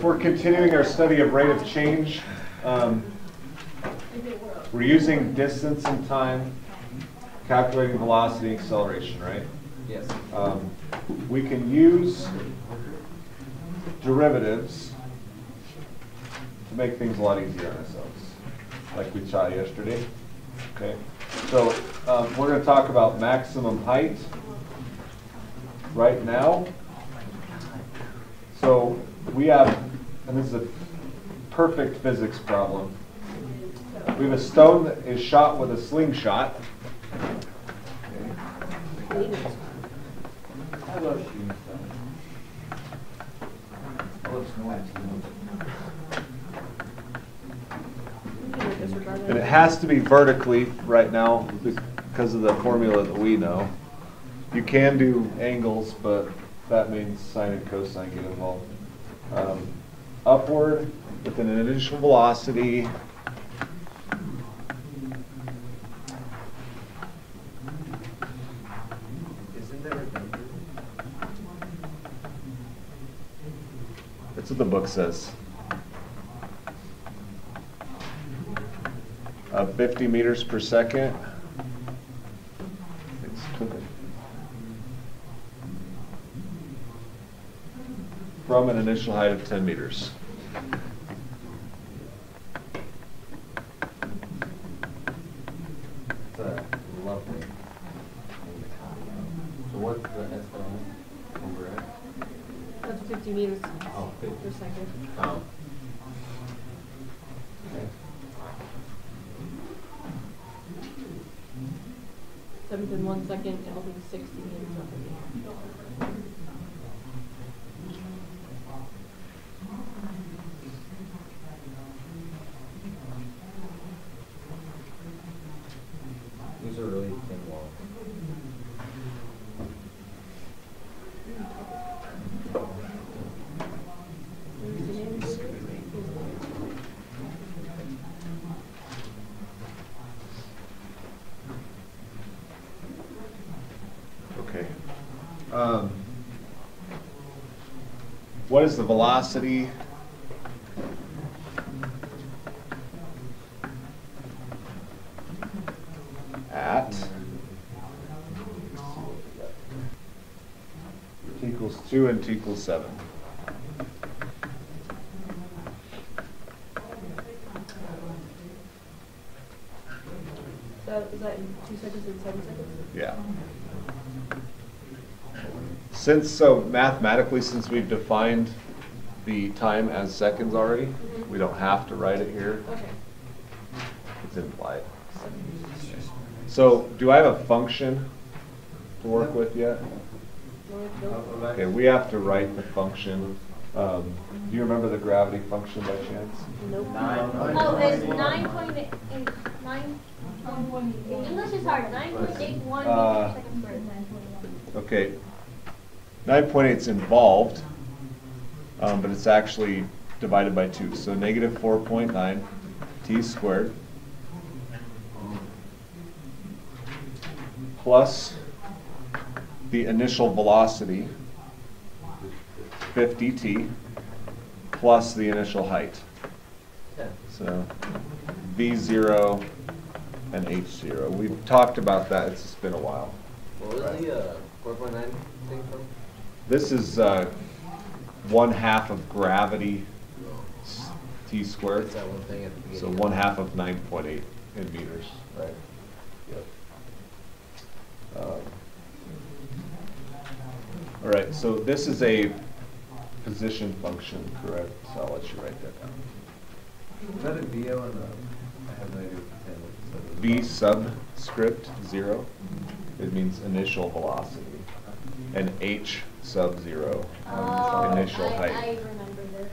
We're continuing our study of rate of change. We're using distance and time, calculating velocity and acceleration, right? Yes. We can use derivatives to make things a lot easier on ourselves, like we saw yesterday. Okay, so we're going to talk about maximum height right now. So we have, and this is a perfect physics problem. We have a stone that is shot with a slingshot. Okay. I love shooting stuff. I love snowing. And it has to be vertically right now because of the formula that we know. You can do angles, but that means sine and cosine get involved. Upward with an initial velocity. Isn't there a number? That's what the book says. 50 meters per second. From an initial height of 10 meters. It's lovely. So what's the SLM over at? That's 50 meters Oh, 50. per second. Oh. Okay. 7 seconds, it'll be 60 meters up in the air. These are really thin walls. Okay. What is the velocity? At t equals 2 and t equals 7. So is that in 2 seconds and 7 seconds? Yeah. Mathematically, since we've defined the time as seconds already, we don't have to write it here. Okay. It's implied. So, do I have a function to work with yet? Okay, we have to write the function. Do you remember the gravity function by chance? Nope. Oh, it's 9.8. English is hard. 9.81 meters per second squared. Okay, 9.8 is involved, but it's actually divided by 2. So negative 4.9 t squared plus the initial velocity, 50 t, plus the initial height. So v0 and h0. We've talked about that. It's just been a while. What was the 4.9 thing from? This is 1/2 of gravity t squared. It's that one thing at the So beginning. 1/2 of 9.8 in meters, right? Yep. All right, so this is a position function, correct? So I'll let you write that down. Is that a VO and a? I have no idea what V subscript 0, it means initial velocity, and H sub 0, initial height. I remember this.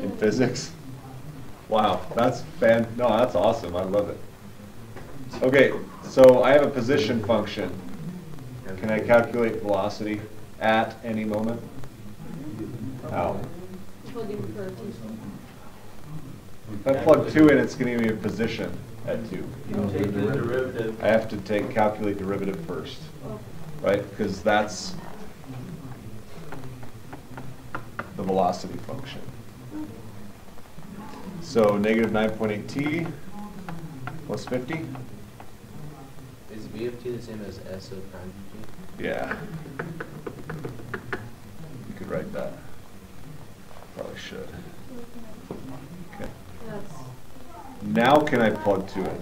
In physics? Wow, that's that's awesome. I love it. Okay, so I have a position function. Can I calculate velocity at any moment? How? Plugging for t. If I plug 2 in, it's going to give me a position at 2. Take the derivative. I have to calculate derivative first, right? Because that's velocity function. So negative 9.8t plus 50. Is v of t the same as s of prime t? Yeah. You could write that. Probably should. Okay. That's, Now can I plug to it?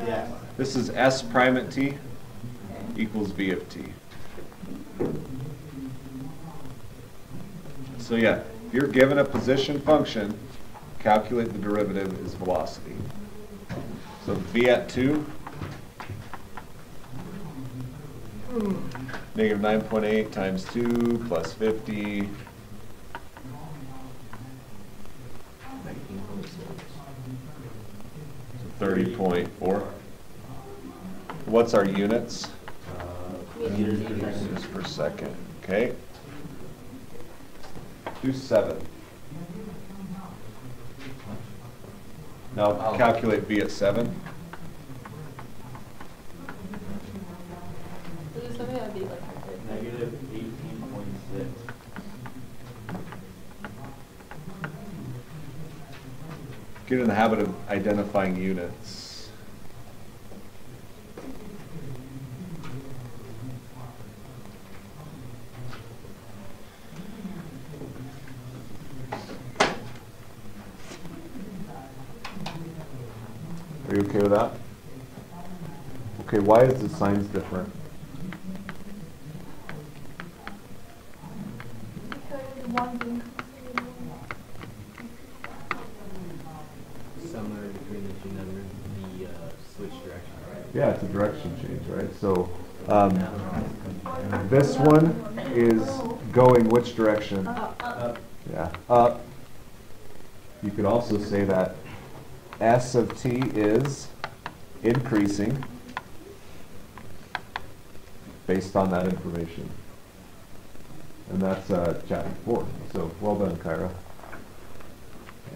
yeah. This is s prime at t equals v of t. So yeah, if you're given a position function, calculate the derivative is velocity. So v at 2, negative 9.8 times 2 plus 50, 30.4. What's our units? Meters per second. Okay. Do 7. Now calculate v at 7. Is it something that would be like Negative 18.6. Get in the habit of identifying units. Are you okay with that? Okay, why is the signs different? Somewhere between the two numbers, the switch direction, right? Yeah, it's a direction change, right? So this one is going which direction? up. Yeah, up. You could also say that s of t is increasing based on that information. And that's chapter 4. So well done, Kyra.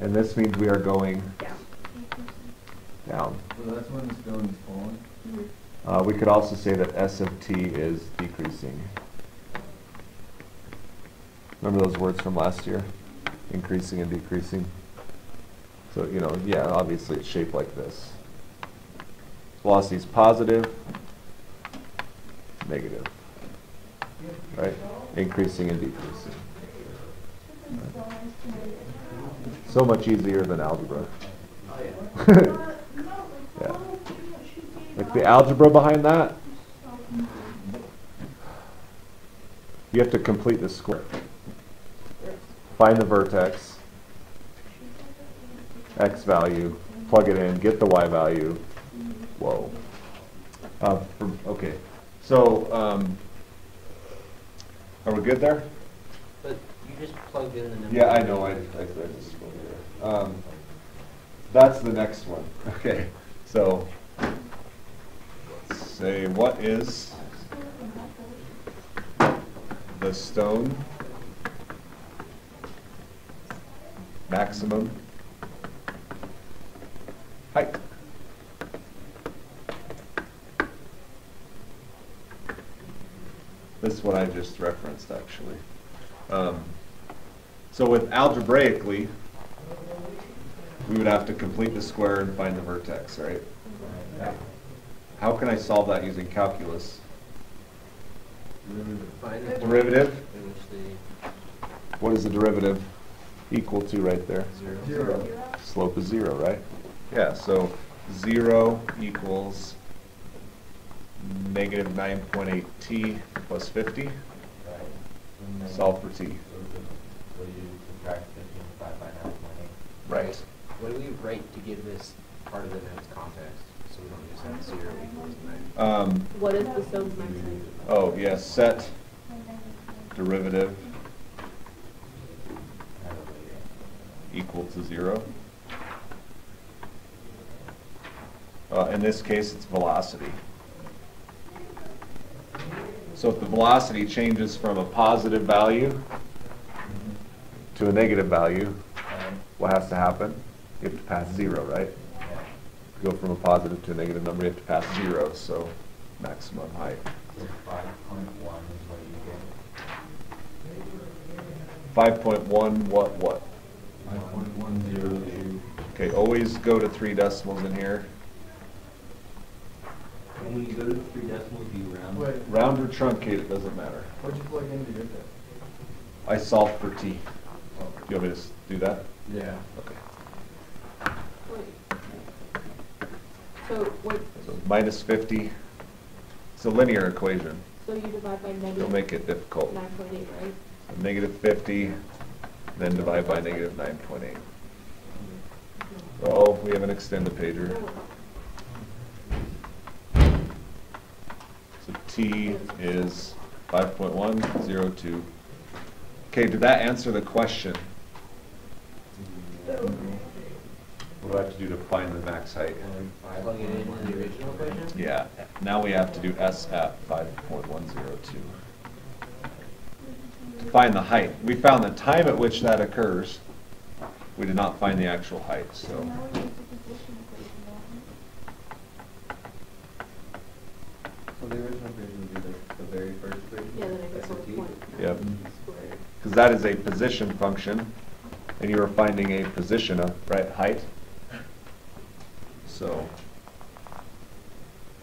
And this means we are going down. So that's when this stone is falling? Mm-hmm. We could also say that s of t is decreasing. Remember those words from last year? Increasing and decreasing. So, you know, yeah, obviously it's shaped like this. Velocity is positive, negative, right? Increasing and decreasing. Right. So much easier than algebra. Yeah. Like the algebra behind that, you have to complete the square. Find the vertex, x value, plug it in, get the y value. Whoa. Okay, so are we good there? But you just plugged in the number. Yeah, I know. I just spoke here. That's the next one. Okay, so let's say what is the stone maximum height? This is what I just referenced, actually. So with algebraically, we would have to complete the square and find the vertex, right? How can I solve that using calculus? Find the Derivative? in which they What is the derivative equal to right there? zero. Slope is 0, right? Yeah, so 0 equals negative 9.8t plus 50. Solve for t. What do you subtract 15 by 9.8? Right. What do we write to give this part of the notes context, so we don't just have 0 equals 9? What is the stone's maximum? Oh, yes, set derivative equal to 0. In this case, it's velocity. So if the velocity changes from a positive value to a negative value, what has to happen? You have to pass 0, right? To go from a positive to a negative number, you have to pass 0, so maximum height. So 5.1 is what you get. 5.1 what? 5.102. Okay, always go to 3 decimals in here. When you go to 3 decimals, do you round? Wait, Round or truncate, it doesn't matter. what'd you plug into your test? I solved for t. Oh. Do you want me to do that? Yeah. Okay. Wait. So what, So minus 50. It's a linear equation. so you divide by Don't negative make it difficult. 9.8, right? So negative 50, then divide by negative 9.8. Oh, we have an extended pager. So t is 5.102. Okay, did that answer the question? What do I have to do to find the max height? Plug it into the original equation? Yeah, now we have to do s at 5.102. To find the height. We found the time at which that occurs. We did not find the actual height, so. So the original equation would be the very first equation? Yeah, then I guess SAT? one point. Yep. Squared. Because that is a position function, and you are finding a position of, right, height. So,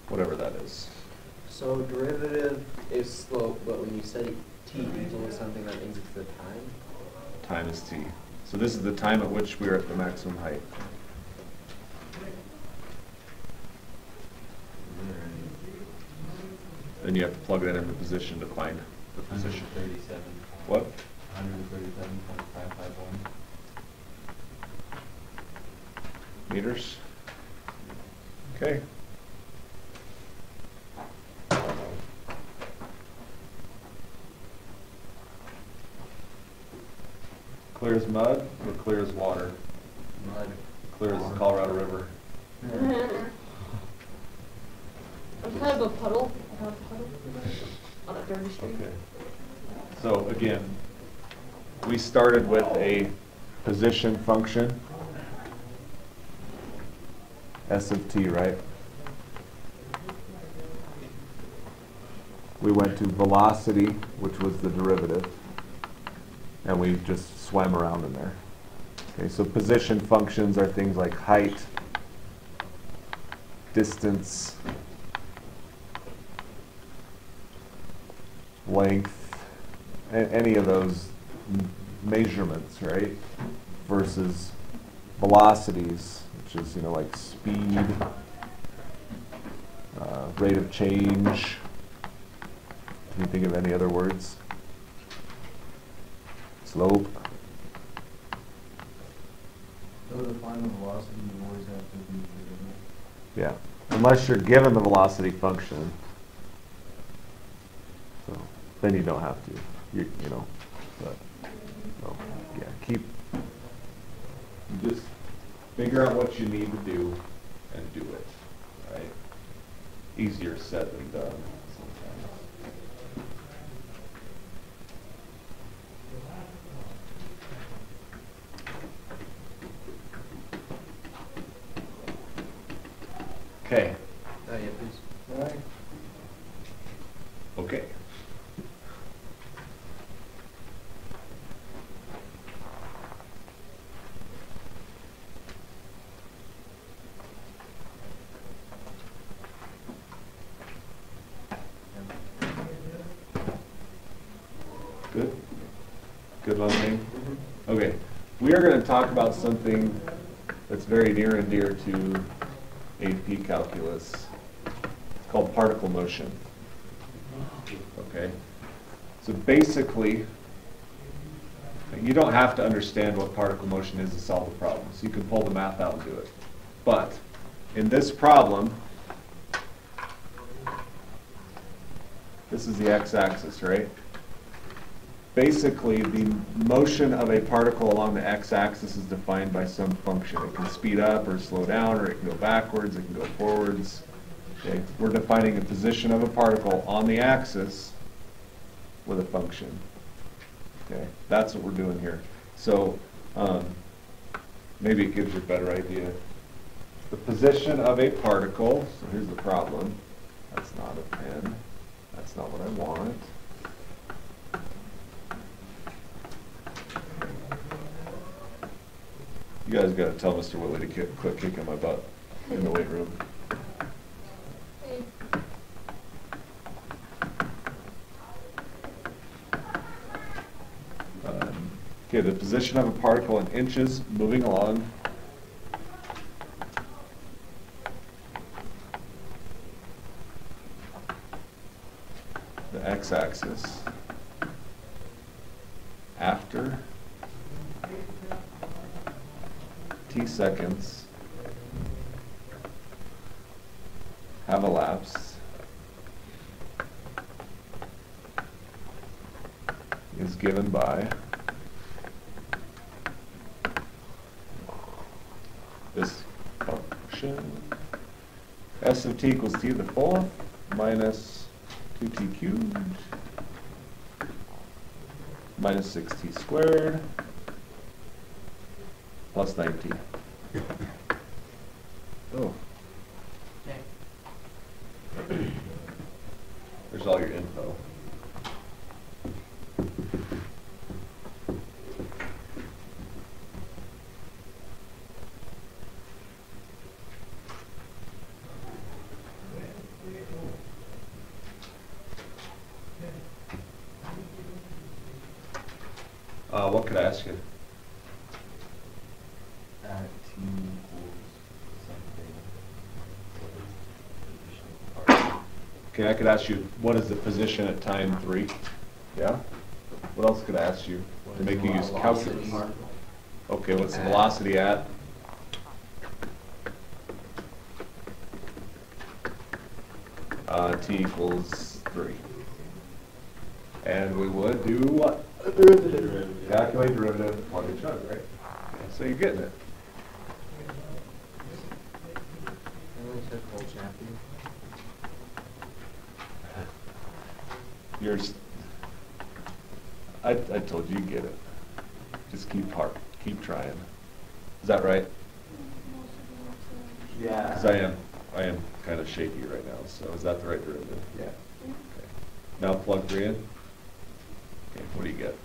whatever that is. So derivative is slope, but when you say t equals something, that means it's the time? Time is t. So this is the time at which we are at the maximum height. Then you have to plug that into position to find the position. 137. What? 137.551. Meters? Okay. Clear as mud or clear as water? Mud. Clear as the Colorado River. It's kind of a puddle, on a dirty street. Okay. So again, we started with a position function, s of t, right? We went to velocity, which was the derivative, and we just swam around in there. Okay, so position functions are things like height, distance, length, any of those measurements, right? Versus velocities, which is, like speed, rate of change. Can you think of any other words? Slope. So to find the velocity, you always have to be the Yeah. Unless you're given the velocity function. So then you don't have to. But so yeah, you just figure out what you need to do and do it. Right? Easier said than done sometimes. Okay. Oh, yeah, please. Right. Okay. Good? Good on me? Okay. We are going to talk about something that's very near and dear to AP calculus. It's called particle motion. Okay? So basically, you don't have to understand what particle motion is to solve the problem. So you can pull the math out and do it. But in this problem, this is the x-axis, right? Basically, the motion of a particle along the x-axis is defined by some function. It can speed up or slow down, or it can go backwards, it can go forwards. Okay? We're defining the position of a particle on the axis with a function. Okay? That's what we're doing here. So maybe it gives you a better idea. The position of a particle, so here's the problem. That's not a pen. That's not what I want. You guys gotta tell Mr. Whitley to quit kicking my butt in the weight room. Hey. Okay, the position of a particle in inches moving along the x-axis after t seconds have elapsed is given by this function s of t equals t to the fourth minus 2t cubed minus 6t squared plus 9t. Oh. There's all your info. What could I ask you? At t equals something. Okay, I could ask you, what is the position at time 3? Yeah? What else could I ask you to make you use calculus? Okay, what's the velocity at? T equals 3. And we would do what? Derivative. Calculate derivative, plug and chug, right? So you're getting it. Untitled Chapter. I told you get it. Just keep trying. Is that right? Yeah. Because I am kind of shaky right now, so is that the right derivative? Yeah. Okay. Now plug 3 in. Okay, what do you get?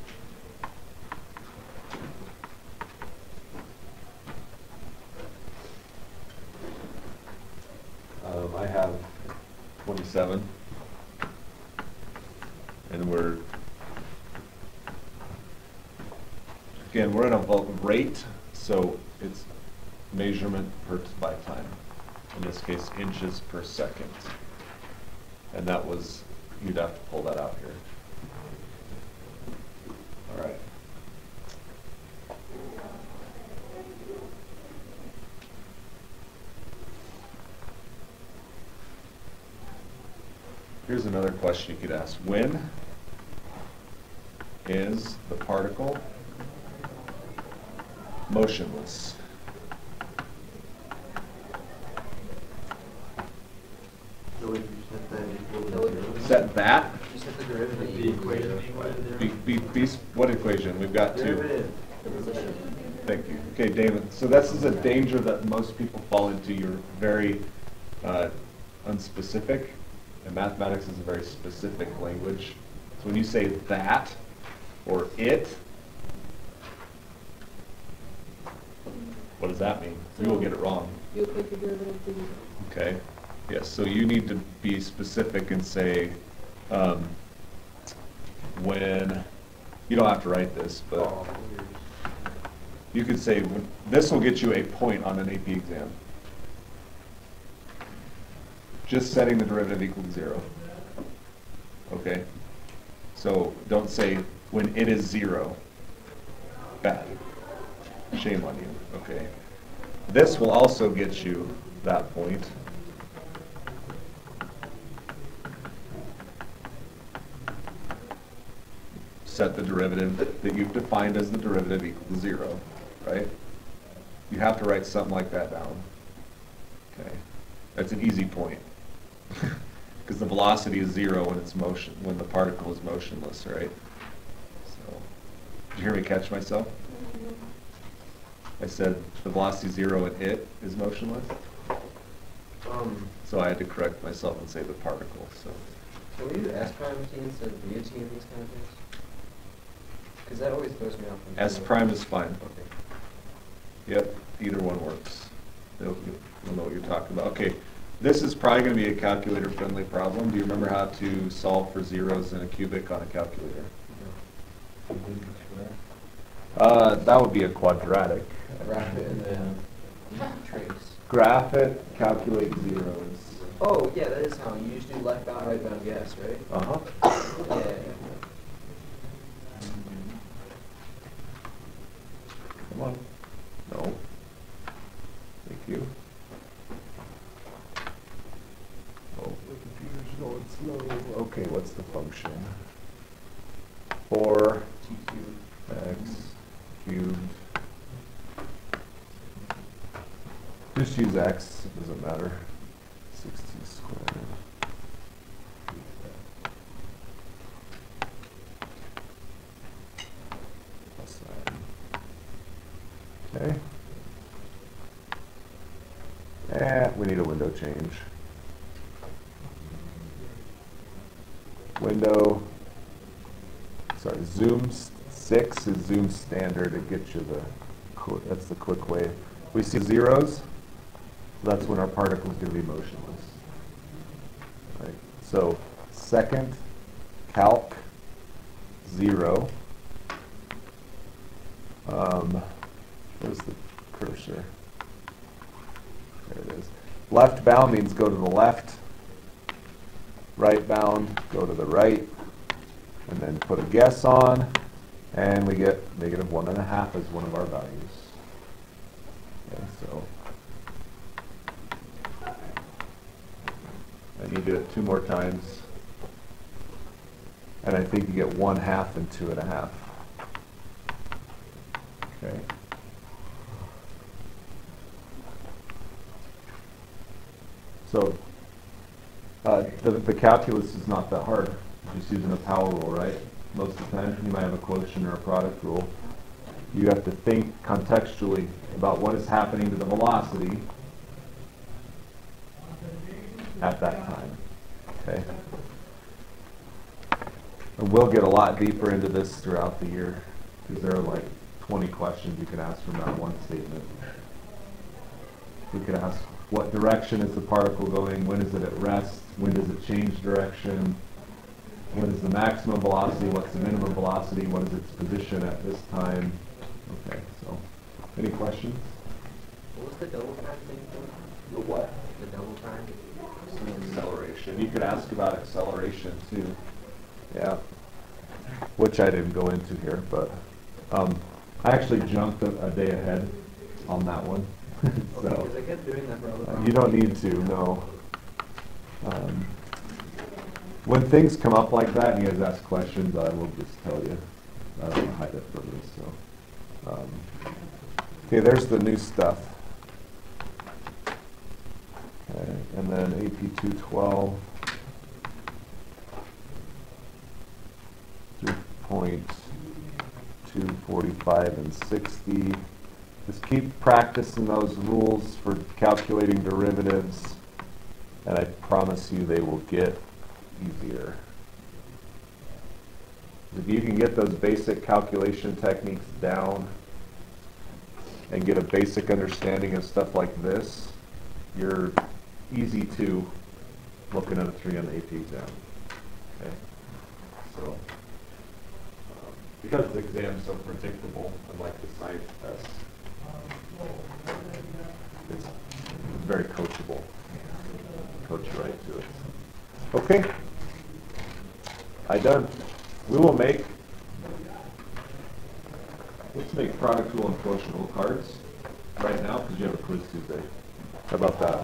I have 27. And we're in a rate, so it's measurement by time. In this case, inches per second. And that was, you'd have to pull that out here. All right. Here's another question you could ask. When is the particle motionless? So if you set that equal to 0. Set that? You set the derivative. The equation equal to 0. What equation? We've got two. Derivative. Thank you. Okay, David. So this is a danger that most people fall into. You're very unspecific, and mathematics is a very specific language. So when you say that or it, what does that mean? You will get it wrong. You take the derivative to Okay. Yes. So you need to be specific and say when. You don't have to write this, but you could say this will get you a point on an AP exam. Just setting the derivative equal to 0. Okay? So don't say when it is 0. Bad. Shame on you. Okay? This will also get you that point. Set the derivative that you've defined as the derivative equal to 0, right? You have to write something like that down. Okay? That's an easy point. Because the velocity is 0 when the particle is motionless, right? So, did you hear me catch myself? I said the velocity is 0 and it is motionless. So I had to correct myself and say the particle. So Can we do S prime t instead of V t in these kind of things? Because that always throws me off. S prime is fine. Okay. Yep, either one works. You'll know what you're talking about. Okay, this is probably going to be a calculator-friendly problem. Do you remember how to solve for zeros in a cubic on a calculator? That would be a quadratic. Graph it and then trace. Graph it, calculate zeros. Oh, yeah, that is how you just do left bound, right bound guess, right? Uh-huh. Yeah. Come on. No. Thank you. Oh, the computer's going slow. Okay, what's the function? 4 x cubed. Just use x, it doesn't matter. 60 squared. Plus that. Okay. And we need a window change. Window, sorry, zoom 6 is zoom standard. It gets you that's the quick way. We see zeros, that's when our particle is going to be motionless. Right. So second, calc 0. Where's the cursor? There it is. Left bound means go to the left. Right bound, go to the right. And then put a guess on. And we get -1.5 as one of our values. Okay, so and you do it 2 more times. And I think you get 1/2 and 2.5. Okay. So the calculus is not that hard. You're just using a power rule, right? Most of the time, you might have a quotient or a product rule. You have to think contextually about what is happening to the velocity at that time. Okay. And we'll get a lot deeper into this throughout the year because there are like 20 questions you can ask from that one statement. We could ask, what direction is the particle going? When is it at rest? When does it change direction? What is the maximum velocity? What's the minimum velocity? What is its position at this time? Okay, so any questions? What was the double time thing for? The what? The double time? Acceleration. You could ask about acceleration too. Yeah. Which I didn't go into here, but I actually jumped a day ahead on that one. So, because I kept doing that for all the time. you don't need to, no. When things come up like that and you guys ask questions, I will just tell you. I don't hide it from you. So, okay, there's the new stuff. Okay, and then AP 212, 3.245 and 60. Just keep practicing those rules for calculating derivatives, and I promise you they will get easier. If you can get those basic calculation techniques down and get a basic understanding of stuff like this, you're easy to looking at a 3 on the AP exam. Okay, so because the exam is so predictable, unlike the science test, it's very coachable. Coach right to it. Okay, done. Let's make product rule and quotient rule cards right now because you have a quiz Tuesday. How about that?